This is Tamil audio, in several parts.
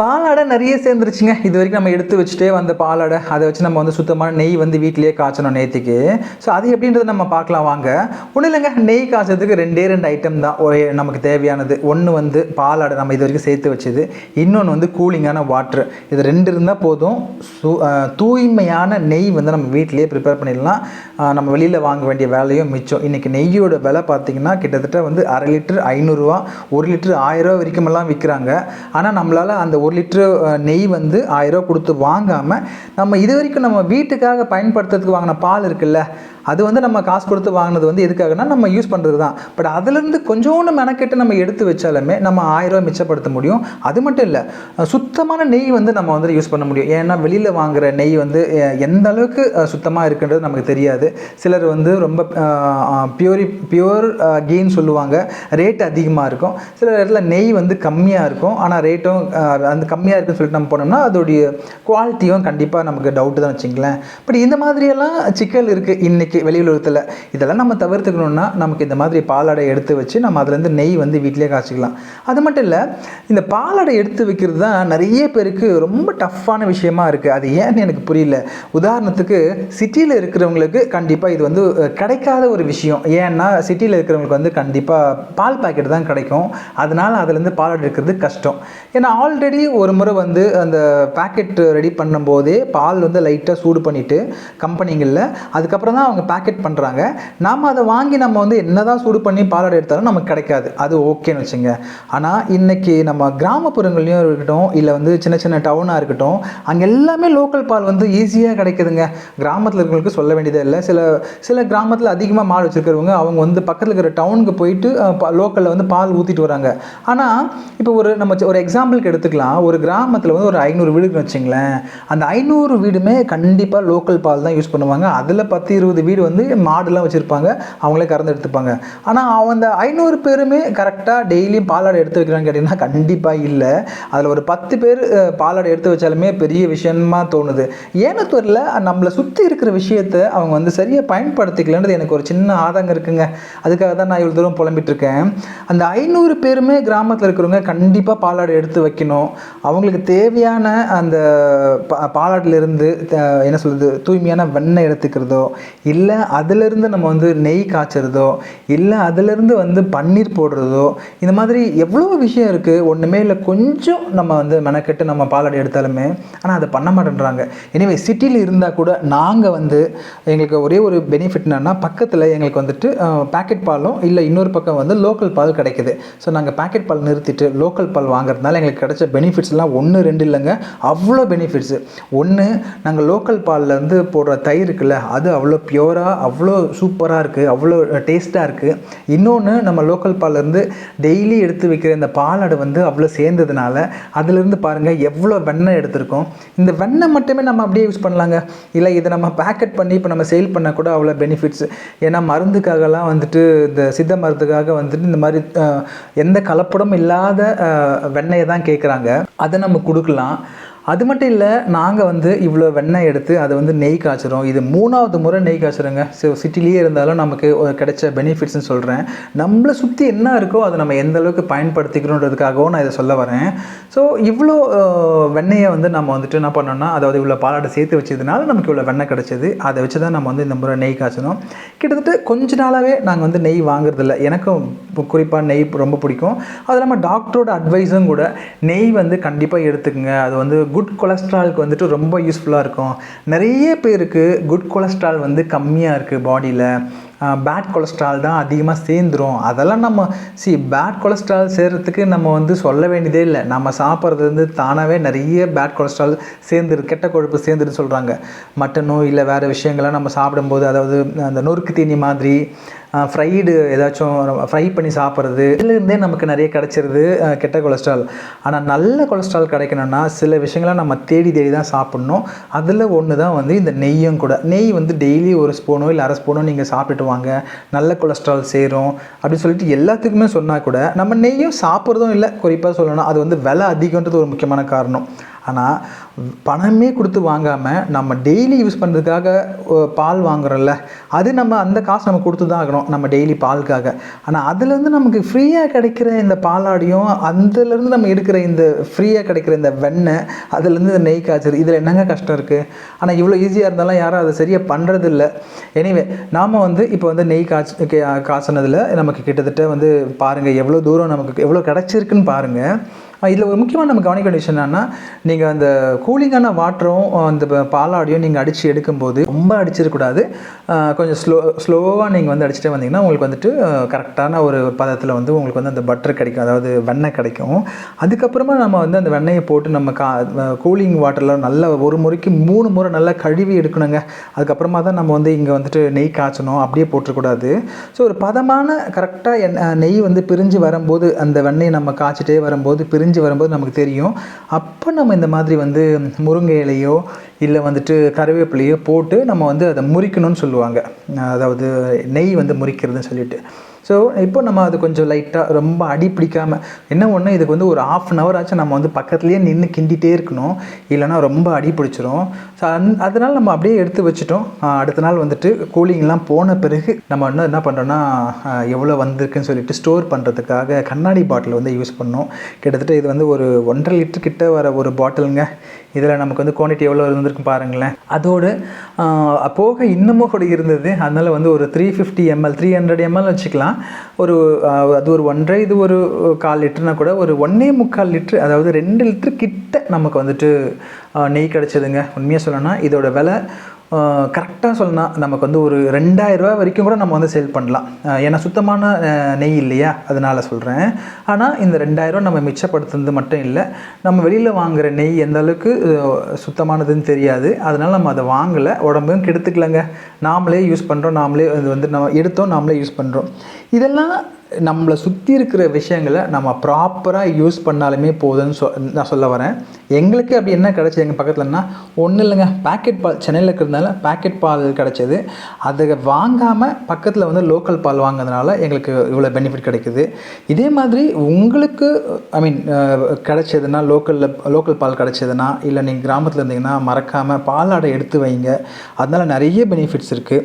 பாலாடை நிறைய சேர்ந்துருச்சுங்க. இது வரைக்கும் நம்ம எடுத்து வச்சுட்டே வந்த பாலாடை, அதை வச்சு நம்ம வந்து சுத்தமான நெய் வந்து வீட்டிலேயே காய்ச்சணும் நேற்றுக்கு. ஸோ அது எப்படின்றத நம்ம பார்க்கலாம் வாங்க. ஒன்றும் இல்லைங்க, நெய் காய்ச்சதுக்கு ரெண்டு ஐட்டம் தான் நமக்கு தேவையானது. ஒன்று வந்து பாலாடை நம்ம இது வரைக்கும் சேர்த்து வச்சது, இன்னொன்று வந்து கூலிங்கான வாட்ரு. இது ரெண்டு இருந்தால் போதும். தூய்மையான நெய் வந்து நம்ம வீட்டிலேயே ப்ரிப்பேர் பண்ணிடலாம். நம்ம வெளியில் வாங்க வேண்டிய வேலையும் மிச்சம். இன்றைக்கி நெய்யோட விலை பார்த்திங்கன்னா கிட்டத்தட்ட வந்து 1/2 லிட்டர் 500 ரூபா, 1 லிட்டர் 1000 ரூபா வரைக்குமெல்லாம் விற்கிறாங்க. ஆனால் நம்மளால் அந்த 1 லிட்டரு நெய் வந்து 1000 ரூபா கொடுத்து வாங்காமல் நம்ம இது வரைக்கும் நம்ம வீட்டுக்காக பயன்படுத்துறதுக்கு வாங்கின பால் இருக்குல்ல, அது வந்து நம்ம காசு கொடுத்து வாங்கினது வந்து எதுக்காகனா நம்ம யூஸ் பண்ணுறது தான். பட் அதுலேருந்து கொஞ்சோண்டு மெனக்கெட்டு நம்ம எடுத்து வச்சாலுமே நம்ம 1000 ரூபா மிச்சப்படுத்த முடியும். அது மட்டும் இல்லை, சுத்தமான நெய் வந்து நம்ம வந்து யூஸ் பண்ண முடியும். ஏன்னா வெளியில் வாங்குகிற நெய் வந்து எந்த அளவுக்கு சுத்தமாக இருக்குன்றது நமக்கு தெரியாது. சிலர் வந்து ரொம்ப பியூர் கீன்னு சொல்லுவாங்க, ரேட் அதிகமாக இருக்கும். சில இடத்துல நெய் வந்து கம்மியாக இருக்கும், ஆனால் ரேட்டும் அந்த கம்மியாக இருக்குன்னு சொல்லிட்டு நம்ம போனோம்னா அதோடைய குவாலிட்டியும் கண்டிப்பாக நமக்கு டவுட்டு தான் வச்சுங்களேன். பட் இந்த மாதிரியெல்லாம் சிக்கல் இருக்குது இன்றைக்கி வெளியுலகத்தில். இதெல்லாம் நம்ம தவிர்த்துக்கணுன்னா நமக்கு இந்த மாதிரி பாலாடை எடுத்து வச்சு நம்ம அதுலேருந்து நெய் வந்து வீட்டிலே காய்ச்சிக்கலாம். அது மட்டும் இல்லை, இந்த பாலாடை எடுத்து வைக்கிறது தான் நிறைய பேருக்கு ரொம்ப டஃப்பான விஷயமா இருக்குது. அது ஏன்னு எனக்கு புரியல. உதாரணத்துக்கு சிட்டியில் இருக்கிறவங்களுக்கு கண்டிப்பாக இது வந்து கிடைக்காத ஒரு விஷயம். ஏன்னா சிட்டியில் இருக்கிறவங்களுக்கு வந்து கண்டிப்பாக பால் பாக்கெட் தான் கிடைக்கும். அதனால் அதுலேருந்து பாலாடை எடுக்கிறது கஷ்டம். ஏன்னா ஆல்ரெடி ஒரு முறை வந்து அந்த பேக்கெட் ரெடி பண்ணும்போதே பால் வந்து லைட்டாக சூடு பண்ணிவிட்டு கம்பெனிங்களில் அதுக்கப்புறம் தான் அவங்க பேக்கெட் பண்ணுறாங்க. நாம் அதை வாங்கி நம்ம வந்து என்ன தான் சூடு பண்ணி பாலாடை எடுத்தாலும் நமக்கு கிடைக்காது. அது ஓகேன்னு வச்சுங்க. ஆனால் இன்றைக்கி நம்ம கிராமப்புறங்கள்லையும் இருக்கட்டும், இல்லை வந்து சின்ன சின்ன டவுனாக இருக்கட்டும், அங்கே எல்லாமே லோக்கல் பால் வந்து ஈஸியாக கிடைக்குதுங்க. கிராமத்தில் இருக்கிறவங்களுக்கு சொல்ல வேண்டியதே இல்லை. சில கிராமத்தில் அதிகமாக மாடு வச்சுருக்கிறவங்க அவங்க வந்து பக்கத்தில் இருக்கிற டவுனுக்கு போயிட்டு லோக்கலில் வந்து பால் ஊற்றிட்டு வராங்க. ஆனால் இப்போ நம்ம ஒரு எக்ஸாம்பிளுக்கு எடுத்துக்கலாம். ஒரு கிராமத்தில் வந்து ஒரு 500 வீடுன்னு வச்சுங்களேன். அந்த 500 வீடுமே கண்டிப்பாக லோக்கல் பால் தான் யூஸ் பண்ணுவாங்க. அதில் 10-20 வீடு வந்து மாடுலாம் வச்சுருப்பாங்க, அவங்களே கறந்து எடுத்துப்பாங்க. ஆனால் அந்த 500 பேருமே கரெக்டாக டெய்லியும் பாலாடை எடுத்து வைக்கிறான்னு கேட்டிங்கன்னா கண்டிப்பாக இல்லை. அதில் ஒரு 10 பேர் பாலாடை எடுத்து வச்சாலுமே பெரிய விஷயமா தோணுது. ஏன்னு தெரியல, நம்மளை சுற்றி இருக்கிற விஷயத்தை அவங்க வந்து சரியாக பயன்படுத்திக்கலன்றது எனக்கு ஒரு சின்ன ஆதங்கம் இருக்குங்க. அதுக்காக தான் நான் இவ்வளோ தூரம் புலம்பிட்டு இருக்கேன். அந்த 500 பேருமே கிராமத்தில் இருக்கிறவங்க கண்டிப்பாக பாலாடை எடுத்து வைக்கணும். அவங்களுக்கு தேவையான அந்த பாலாடிலிருந்து என்ன சொல்கிறது, தூய்மையான வெண்ணெய் எடுத்துக்கிறதோ, இல்லை அதிலிருந்து நம்ம வந்து நெய் காய்ச்சறதோ, இல்லை அதிலிருந்து வந்து பன்னீர் போடுறதோ, இந்த மாதிரி எவ்வளோ விஷயம் இருக்குது. ஒன்றுமே இல்லை, கொஞ்சம் நம்ம வந்து மெனக்கெட்டு நம்ம பாலாடை எடுத்தாலுமே. ஆனால் அதை பண்ண மாட்டேன்றாங்க. எனவே சிட்டியில் இருந்தால் கூட நாங்கள் வந்து எங்களுக்கு ஒரே ஒரு பெனிஃபிட் என்னன்னா, பக்கத்தில் எங்களுக்கு வந்துட்டு பேக்கெட் பாலும் இல்லை இன்னொரு பக்கம் வந்து லோக்கல் பால் கிடைக்குது. ஸோ நாங்கள் பேக்கெட் பால் நிறுத்திட்டு லோக்கல் பால் வாங்குறதுனால எங்களுக்கு கிடைச்ச பெனிஃபிட்ஸ்லாம் 1-2 இல்லைங்க, அவ்வளோ பெனிஃபிட்ஸு. ஒன்று, நாங்கள் லோக்கல் பாலில் வந்து போடுற தயிர் இருக்குல்ல, அது அவ்வளோ பியூராக அவ்வளோ சூப்பராக இருக்குது, அவ்வளோ டேஸ்ட்டாக இருக்குது. இன்னொன்று, நம்ம லோக்கல் பால்லேருந்து டெய்லி எடுத்து வைக்கிற இந்த பாலாடை வந்து அவ்வளோ சேர்ந்ததுனால அதிலிருந்து பாருங்கள் எவ்வளோ வெண்ணெய் எடுத்திருக்கோம். இந்த வெண்ணெய் மட்டுமே நம்ம அப்படியே யூஸ் பண்ணலாங்க. இல்லை இதை நம்ம பேக்கெட் பண்ணி இப்போ நம்ம சேல் பண்ணால் கூட அவ்வளோ பெனிஃபிட்ஸ். ஏன்னா மருந்துக்காகலாம் வந்துட்டு இந்த சித்த மருந்துக்காக வந்துட்டு இந்த மாதிரி எந்த கலப்படமும் இல்லாத வெண்ணெயை தான் கேட்குறாங்க. அதை நம்ம கொடுக்கலாம். அது மட்டும் இல்லை, நாங்கள் வந்து இவ்வளோ வெண்ணெய் எடுத்து அதை வந்து நெய் காய்ச்சிறோம். இது 3வது முறை நெய் காய்ச்சிறோங்க. ஸோ சிட்டிலேயே இருந்தாலும் நமக்கு கிடைச்ச பெனிஃபிட்ஸ்னு சொல்கிறேன். நம்மளை சுற்றி என்ன இருக்கோ அதை நம்ம எந்த அளவுக்கு பயன்படுத்திக்கணுன்றதுக்காகவும் நான் இதை சொல்ல வரேன். ஸோ இவ்வளோ வெண்ணெயை வந்து நம்ம வந்துட்டு என்ன பண்ணோம்னா, அதாவது இவ்வளோ பாலாடை சேர்த்து வச்சதுனால நமக்கு இவ்வளோ வெண்ணெய் கிடச்சிது. அதை வச்சு தான் நம்ம வந்து இந்த முறை நெய் காய்ச்சணும். கிட்டத்தட்ட கொஞ்ச நாளாகவே நாங்கள் வந்து நெய் வாங்குறதில்ல. எனக்கும் குறிப்பாக நெய் ரொம்ப பிடிக்கும். அது இல்லாமல் டாக்டரோட அட்வைஸும் கூட, நெய் வந்து கண்டிப்பாக எடுத்துக்கங்க, அது வந்து குட் கொலஸ்ட்ராலுக்கு வந்துட்டு ரொம்ப யூஸ்ஃபுல்லாக இருக்கும். நிறைய பேருக்கு குட் கொலஸ்ட்ரால் வந்து கம்மியாக இருக்குது பாடியில், பேட் கொலஸ்ட்ரால் தான் அதிகமாக சேர்ந்துடும். அதெல்லாம் நம்ம பேட் கொலஸ்ட்ரால் சேர்கிறதுக்கு நம்ம வந்து சொல்ல வேண்டியதே இல்லை. நம்ம சாப்பிட்றது வந்து தானாகவே நிறைய பேட் கொலஸ்ட்ரால் சேர்ந்துரு, கெட்ட கொழுப்பு சேர்ந்துருன்னு சொல்கிறாங்க. மட்டனோ இல்லை வேறு விஷயங்கள்லாம் நம்ம சாப்பிடும்போது, அதாவது அந்த நொறுக்கு தீனி மாதிரி ஃப்ரைடு ஏதாச்சும் ஃப்ரை பண்ணி சாப்பிட்றது, இதுலேருந்தே நமக்கு நிறைய கிடச்சிருது கெட்ட கொலஸ்ட்ரால். ஆனால் நல்ல கொலஸ்ட்ரால் கிடைக்கணும்னா சில விஷயங்களை நம்ம தேடி தான் சாப்பிட்ணும். அதில் ஒன்று தான் வந்து இந்த நெய்யும் கூட. நெய் வந்து டெய்லி 1 ஸ்பூனோ இல்லை 1/2 ஸ்பூனோ நீங்கள் சாப்பிட்டுட்டு வாங்க, நல்ல கொலஸ்ட்ரால் சேரும் அப்படின்னு சொல்லிட்டு எல்லாத்துக்குமே சொன்னால் கூட நம்ம நெய்யும் சாப்பிட்றதும் இல்லை. குறிப்பாக சொல்லணும்னா அது வந்து விலை அதிகன்றது ஒரு முக்கியமான காரணம். ஆனால் பணமே கொடுத்து வாங்காமல் நம்ம டெய்லி யூஸ் பண்ணுறதுக்காக பால் வாங்குறோம்ல, அது நம்ம அந்த காசு நம்ம கொடுத்து தான் ஆகணும் நம்ம டெய்லி பாலுக்காக. ஆனால் அதுலேருந்து நமக்கு ஃப்ரீயாக கிடைக்கிற இந்த பாலாடியும் அதுலேருந்து நம்ம எடுக்கிற இந்த ஃப்ரீயாக கிடைக்கிற இந்த வெண்ணெய், அதுலேருந்து இந்த நெய் காய்ச்சது, இதில் என்னங்க கஷ்டம் இருக்குது? ஆனால் இவ்வளோ ஈஸியாக இருந்தாலும் யாரும் அதை சரியாக பண்ணுறதில்ல. எனிவே நாம் வந்து இப்போ வந்து நெய் காய்ச்சினதில் நமக்கு கிட்டத்தட்ட வந்து பாருங்கள் எவ்வளோ தூரம் நமக்கு எவ்வளோ கிடச்சிருக்குன்னு பாருங்கள். இதில் ஒரு முக்கியமான நம்ம கவனிக்க வேண்டிய விஷயம் என்னென்னா, நீங்கள் அந்த கூலிங்கான வாட்டரும் அந்த பாலாடியும் நீங்கள் அடித்து எடுக்கும்போது ரொம்ப அடிச்சிடக்கூடாது. கொஞ்சம் ஸ்லோவாக நீங்கள் வந்து அடிச்சுட்டே வந்தீங்கன்னா உங்களுக்கு வந்துட்டு கரெக்டான ஒரு பதத்தில் வந்து உங்களுக்கு வந்து அந்த பட்டர் கிடைக்கும், அதாவது வெண்ணெய் கிடைக்கும். அதுக்கப்புறமா நம்ம வந்து அந்த வெண்ணெயை போட்டு நம்ம கூலிங் வாட்டரில் நல்லா ஒரு முறைக்கு 3 முறை நல்லா கழுவி எடுக்கணுங்க. அதுக்கப்புறமா தான் நம்ம வந்து இங்கே வந்துட்டு நெய் காய்ச்சணும், அப்படியே போட்டுக்கூடாது. ஸோ ஒரு பதமான கரெக்டாக நெய் வந்து பிரிஞ்சு வரும்போது, அந்த வெண்ணெயை நம்ம காய்ச்சிட்டே வரும்போது வரும்போது நமக்கு தெரியும். அப்போ நம்ம இந்த மாதிரி வந்து முருங்கை இலையோ இல்லை வந்துட்டு கருவேப்பிலையோ போட்டு நம்ம வந்து அதை முறிக்கணும்னு சொல்லுவாங்க, அதாவது நெய் வந்து முறிக்கிறதுன்னு சொல்லிட்டு. ஸோ இப்போ நம்ம அது கொஞ்சம் லைட்டாக ரொம்ப அடி பிடிக்காமல், என்ன ஒன்று இதுக்கு வந்து ஒரு 1/2 hour ஆச்சும் நம்ம வந்து பக்கத்துலேயே நின்று கிண்டிகிட்டே இருக்கணும், இல்லைனா ரொம்ப அடி பிடிச்சிரும். ஸோ அதனால் நம்ம அப்படியே எடுத்து வச்சுட்டோம். அடுத்த நாள் வந்துட்டு கூலிங்லாம் போன பிறகு நம்ம இன்னும் என்ன பண்ணுறோன்னா, எவ்வளோ வந்திருக்குன்னு சொல்லிட்டு ஸ்டோர் பண்ணுறதுக்காக கண்ணாடி பாட்டில் வந்து யூஸ் பண்ணோம். கிட்டத்தட்ட இது வந்து ஒரு 1.5 லிட்டர் கிட்ட வர ஒரு பாட்டிலுங்க. இதில் நமக்கு வந்து குவான்டிட்டி எவ்வளோ இருந்திருக்கு பாருங்களேன். அதோடு போக இன்னமும் கூட இருந்தது. அதனால் வந்து ஒரு 350 ml 300 ml வச்சுக்கலாம். அது ஒரு 1.5, இது ஒரு 1/4 லிட்டர்னா கூட ஒரு 1.25 லிட்டர், அதாவது 2 லிட்டர் கிட்ட நமக்கு வந்துட்டு நெய் கிடச்சிதுங்க. உண்மையாக சொல்லணும்னா இதோட விலை கரெக்டாக சொல்லணும் நமக்கு வந்து ஒரு 2000 ரூபா வரைக்கும் கூட நம்ம வந்து சேல் பண்ணலாம். ஏன்னா சுத்தமான நெய் இல்லையா, அதனால் சொல்கிறேன். ஆனால் இந்த 2000 நம்ம மிச்சப்படுத்துறது மட்டும் இல்லை, நம்ம வெளியில் வாங்குகிற நெய் எந்த அளவுக்கு சுத்தமானதுன்னு தெரியாது. அதனால் நம்ம அதை வாங்கலை, உடம்பும் கெடுத்துக்கலங்க. நாமளே யூஸ் பண்ணுறோம், நாமளே அது வந்து நம்ம எடுத்தோம், நாமளே யூஸ் பண்ணுறோம். இதெல்லாம் நம்மளை சுற்றி இருக்கிற விஷயங்களை நம்ம ப்ராப்பராக யூஸ் பண்ணாலுமே போதுன்னு நான் சொல்ல வரேன். எங்களுக்கு அப்படி என்ன கிடச்சி எங்கள் பக்கத்துலன்னா, ஒன்றும் இல்லைங்க, பேக்கெட் பால் சென்னையில் இருக்கிறதுனால பேக்கெட் பால் கிடச்சிது. அதை வாங்காமல் பக்கத்தில் வந்து லோக்கல் பால் வாங்கிறதுனால எங்களுக்கு இவ்வளோ பெனிஃபிட் கிடைக்குது. இதே மாதிரி உங்களுக்கு கிடச்சதுன்னா, லோக்கல் பால் கிடச்சதுன்னா, இல்லை நீங்கள் கிராமத்தில் இருந்தீங்கன்னா மறக்காமல் பாலாடை எடுத்து வைங்க. அதனால் நிறைய பெனிஃபிட்ஸ் இருக்குது.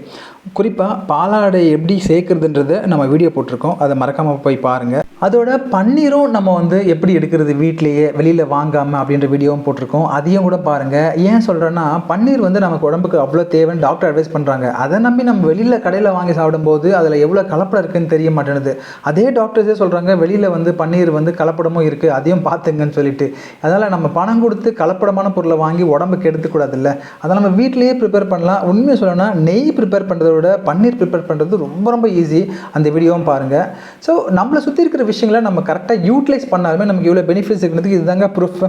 குறிப்பாக பாலாடை எப்படி சேர்க்குறதுன்றதை நம்ம வீடியோ போட்டிருக்கோம், அதை மறக்காமல் போய் பாருங்கள். அதோட பன்னீரும் நம்ம வந்து எப்படி எடுக்கிறது வீட்டிலேயே வெளியில் வாங்காமல் அப்படின்ற வீடியோவும் போட்டிருக்கோம், அதையும் கூட பாருங்கள். ஏன் சொல்கிறேன்னா, பன்னீர் வந்து நமக்கு உடம்புக்கு அவ்வளோ தேவைன்னு டாக்டர் அட்வைஸ் பண்ணுறாங்க. அதை நம்பி நம்ம வெளியில் கடையில் வாங்கி சாப்பிடும்போது அதில் எவ்வளோ கலப்படம் இருக்குதுன்னு தெரிய மாட்டேனுது. அதே டாக்டர்ஸே சொல்கிறாங்க வெளியில் வந்து பன்னீர் வந்து கலப்படமும் இருக்குது, அதையும் பார்த்துங்கன்னு சொல்லிட்டு. அதனால் நம்ம பணம் கொடுத்து கலப்படமான பொருளை வாங்கி உடம்புக்கு எடுத்துக்கூடாதுல்ல. அதை நம்ம வீட்டிலேயே ப்ரிப்பேர் பண்ணலாம். உண்மையை சொல்லணும்னா நெய் ப்ரிப்பேர் பண்ணுறத விட பன்னீர் ப்ரிப்பேர் பண்ணுறது ரொம்ப ரொம்ப ஈஸி. அந்த வீடியோவும் பாருங்கள். ஸோ நம்மளை சுற்றி இருக்கிற விஷயங்களை நம்ம கரெக்டாக யூட்டிலைஸ் பண்ணாலுமே நமக்கு இவ்வளோ பெனிஃபிட்ஸ் இருக்கிறதுக்கு இதுதாங்க ப்ரூஃப்.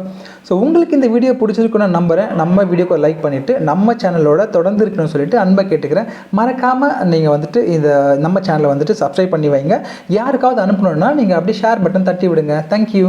ஸோ உங்களுக்கு இந்த வீடியோ பிடிச்சிருக்குன்னு நான் நம்புகிறேன். நம்ம வீடியோக்கு லைக் பண்ணிவிட்டு நம்ம சேனலோட தொடர்ந்து இருக்கணும்னு சொல்லிட்டு அன்பை கேட்டுக்கிறேன். மறக்காமல் நீங்கள் வந்துட்டு இந்த நம்ம சேனலை வந்துட்டு சப்ஸ்கிரைப் பண்ணி வைங்க. யாருக்காவது அனுப்பணுன்னா நீங்கள் அப்படியே ஷேர் பட்டன் தட்டி விடுங்க. தேங்க்யூ.